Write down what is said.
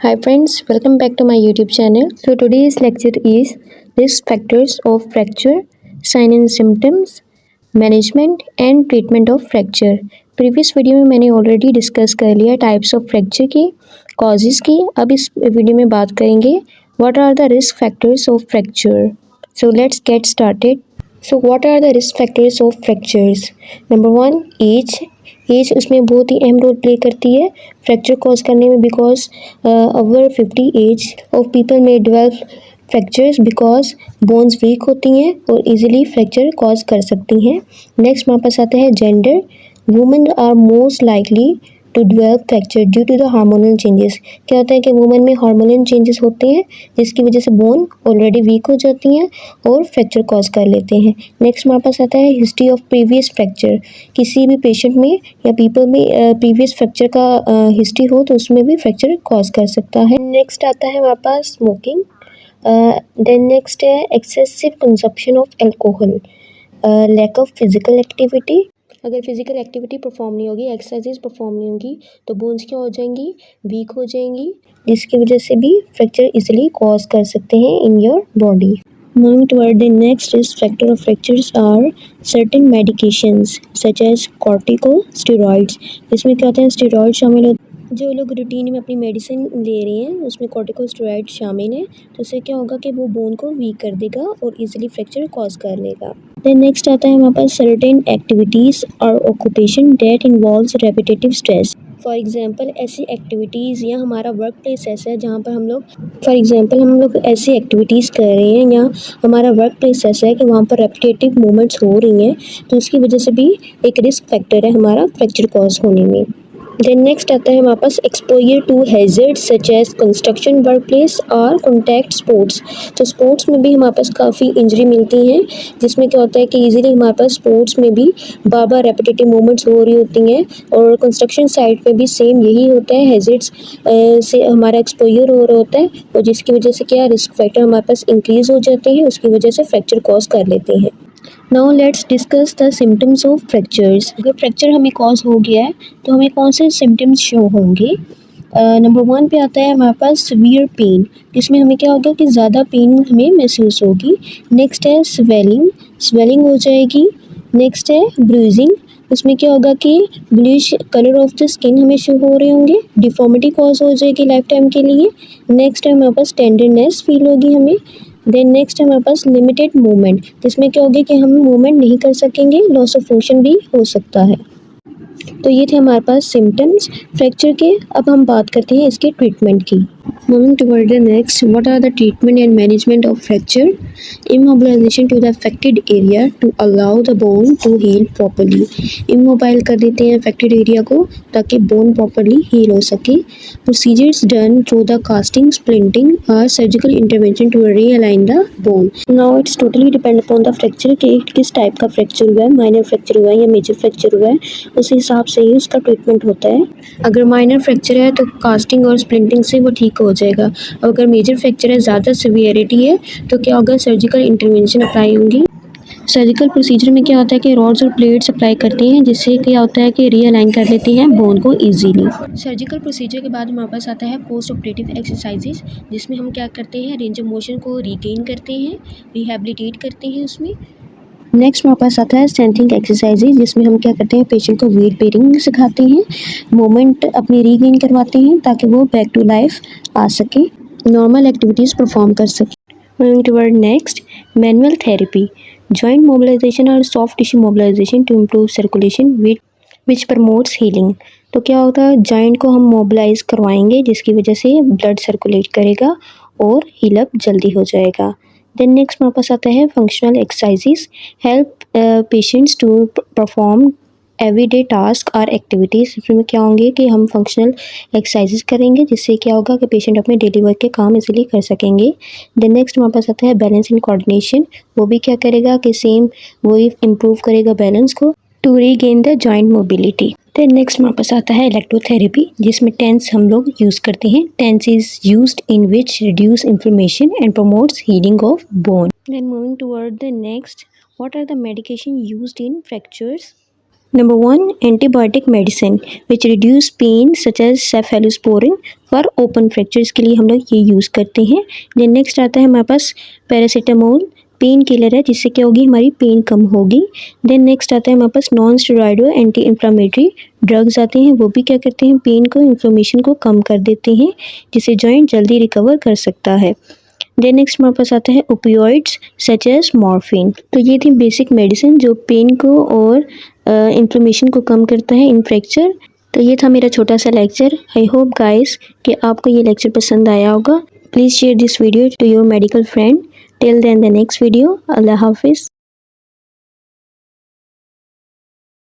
Hi friends, welcome back to my YouTube channel. So today's lecture is risk factors of fracture, sign and symptoms, management and treatment of fracture. Previous video में मैंने already discuss कर लिया types of fracture की, causes की. अब इस video में बात करेंगे what are the risk factors of fracture. So let's get started. So what are the risk factors of fractures. Number one, age उसमें बहुत ही अहम रोल प्ले करती है फ्रैक्चर कॉज करने में, because over 50 age of people में develop fractures because bones weak होती हैं और इजीली फ्रैक्चर कॉज कर सकती हैं. नेक्स्ट हमारे पास आता है gender. Women are most likely to develop fracture due to the hormonal changes. क्या होता है कि वुमेन में हार्मोनल चेंजेस होते हैं जिसकी वजह से बोन ऑलरेडी वीक हो जाती हैं और फ्रैक्चर कॉज कर लेते हैं. नेक्स्ट हमारे पास आता है हिस्ट्री ऑफ प्रीवियस फ्रैक्चर. किसी भी पेशेंट में या पीपल में प्रीवियस फ्रैक्चर का हिस्ट्री हो तो उसमें भी फ्रैक्चर कॉज कर सकता है. नेक्स्ट आता है हमारे पास स्मोकिंग. देन नेक्स्ट है excessive consumption of alcohol, lack of physical activity. अगर फिजिकल एक्टिविटी परफॉर्म नहीं होगी, एक्सरसाइजेज परफॉर्म नहीं होगी तो बोन्स क्या हो जाएंगी, वीक हो जाएंगी, जिसकी वजह से भी फ्रैक्चर इजीली कॉज कर सकते हैं in your body. Moving toward the next risk factor of fractures are certain medications such as corticosteroids. इसमें क्या होता है, स्टेरॉइड शामिल होते हैं. जो लोग रूटीन में अपनी मेडिसिन ले रहे हैं उसमें कॉर्टिकोस्टेरॉइड शामिल है तो इससे क्या होगा कि वो बोन को वीक कर देगा और इजीली फ्रैक्चर कॉज कर लेगा. देन नेक्स्ट आता है हमारे पास सर्टेन एक्टिविटीज़ और occupation that involves repetitive stress. For example ऐसी एक्टिविटीज़ या हमारा वर्क प्लेस ऐसा है जहाँ पर हम लोग ऐसी एक्टिविटीज़ कर रहे हैं या हमारा वर्क प्लेस ऐसा है कि वहाँ पर रेपिटेटिव मूवमेंट्स हो रही हैं तो उसकी वजह से भी एक रिस्क फैक्टर है हमारा फ्रैक्चर कॉज होने में. देन नेक्स्ट आता है हमारे पास exposure to hazards such as construction work place और कॉन्टैक्ट स्पोर्ट्स. तो स्पोर्ट्स में भी हमारे पास काफ़ी इंजरी मिलती हैं जिसमें क्या होता है कि इजीली हमारे पास स्पोर्ट्स में भी बार बार रेपिटेटिव मूवमेंट्स हो रही होती हैं और कंस्ट्रक्शन साइट पे भी सेम यही होता है, हैजर्ड्स से हमारा एक्सपोजर हो रहा होता है और जिसकी वजह से क्या रिस्क फैक्टर हमारे पास इंक्रीज़ हो जाते हैं, उसकी वजह से फ्रैक्चर कॉज कर लेते हैं. Now let's discuss the symptoms of fractures. अगर फ्रैक्चर हमें कॉज हो गया है तो हमें कौन से सिम्टम्स शो होंगे. नंबर वन पे आता है हमारे पास सीवियर पेन, जिसमें हमें क्या होगा कि ज़्यादा पेन हमें महसूस होगी. नेक्स्ट है स्वेलिंग हो जाएगी. नेक्स्ट है ब्रूजिंग, उसमें क्या होगा कि bluish colour of the skin हमें शो हो रहे होंगे, डिफॉर्मिटी कॉज हो जाएगी लाइफ टाइम के लिए. नेक्स्ट है हमारे पास टेंडरनेस फील होगी हमें. देन नेक्स्ट है हमारे पास लिमिटेड मूवमेंट, जिसमें क्या होगी कि हम मूवमेंट नहीं कर सकेंगे, लॉस ऑफ फंक्शन भी हो सकता है. तो ये थे हमारे पास सिम्टम्स फ्रैक्चर के. अब हम बात करते हैं इसके ट्रीटमेंट की. Moving toward the next, what are the treatment and management of fracture? Immobilization to the affected area to allow the bone to heal properly. Immobile कर देते हैं affected area को ताकि bone properly heal हो सके. Procedures done through the casting, splinting or surgical intervention to realign the bone. Now it's totally depend upon the fracture कि किस type का फ्रैक्चर हुआ है, माइनर फ्रैक्चर हुआ है या मेजर फ्रैक्चर हुआ है, उस हिसाब से ही उसका ट्रीटमेंट होता है. अगर माइनर फ्रैक्चर है तो कास्टिंग और स्प्लिंटिंग से वो ठीक हो जाएगा. और अगर मेजर फ्रैक्चर है, ज़्यादा सीवियरिटी है तो क्या होगा, सर्जिकल इंटरवेंशन अप्लाई होंगी. सर्जिकल प्रोसीजर में क्या होता है कि रॉड्स और प्लेट्स अप्लाई करते हैं जिससे क्या होता है कि रीअलाइन कर लेते हैं बोन को इजीली. सर्जिकल प्रोसीजर के बाद हमारे पास आता है पोस्ट ऑपरेटिव एक्सरसाइजेज, जिसमें हम क्या करते हैं, रेंज ऑफ मोशन को रिगेन करते हैं, रिहेबिलिटेट करते हैं उसमें. नेक्स्ट हमारे पास आता है स्ट्रेंथनिंग एक्सरसाइजेज, जिसमें हम क्या करते हैं, पेशेंट को वेट बेयरिंग सिखाते हैं, मोमेंट अपनी रीगेन करवाते हैं ताकि वो बैक टू लाइफ आ सके, नॉर्मल एक्टिविटीज़ परफॉर्म कर सके. Moving toward next, manual therapy, joint mobilization और soft tissue mobilization to improve circulation which promotes healing. तो क्या होता है, जॉइंट को हम मोबिलाइज करवाएंगे जिसकी वजह से ब्लड सर्कुलेट करेगा और हील अप जल्दी हो जाएगा. देन नेक्स्ट हमारे पास आता है functional exercises, help patients to perform everyday task और एक्टिविटीज़. इसमें क्या होंगे कि हम फंक्शनल एक्सरसाइजेज करेंगे जिससे क्या होगा कि पेशेंट अपने डेली वर्क के काम इजीली कर सकेंगे. देन नेक्स्ट हमारे पास आता है बैलेंस एंड कोऑर्डिनेशन. वो भी क्या करेगा कि सेम वही इम्प्रूव करेगा बैलेंस को to regain the joint mobility. Then next हमारे पास आता है इलेक्ट्रोथेरेपी, जिसमें टेंस हम लोग यूज़ करते हैं. TENS is used in which reduce inflammation and promotes healing of bone. Then moving toward the next, what are the medication used in fractures. Number one, antibiotic medicine which reduce pain such as cephalosporin for open fractures के लिए हम लोग ये use करते हैं। Then next आता है हमारे पास पैरासीटामोल, पेन किलर है जिससे क्या होगी हमारी पेन कम होगी। देन नेक्स्ट आता है हमारे पास non steroidal anti inflammatory drugs आते हैं, वो भी क्या करते हैं पेन को, इन्फ्लेमेशन को कम कर देते हैं, जिससे जॉइंट जल्दी रिकवर कर सकता है। देन नेक्स्ट हमारे पास आता है ओपियोइड्स सच एज मॉर्फिन। तो ये थी बेसिक मेडिसिन जो पेन को और इन्फ्लेमेशन को कम करता है इन फ्रैक्चर। तो ये था मेरा छोटा सा लेक्चर। आई होप गाइस कि आपको ये लेक्चर पसंद आया होगा। Please share this video to your medical friend. Till then, the next video. Allah Hafiz.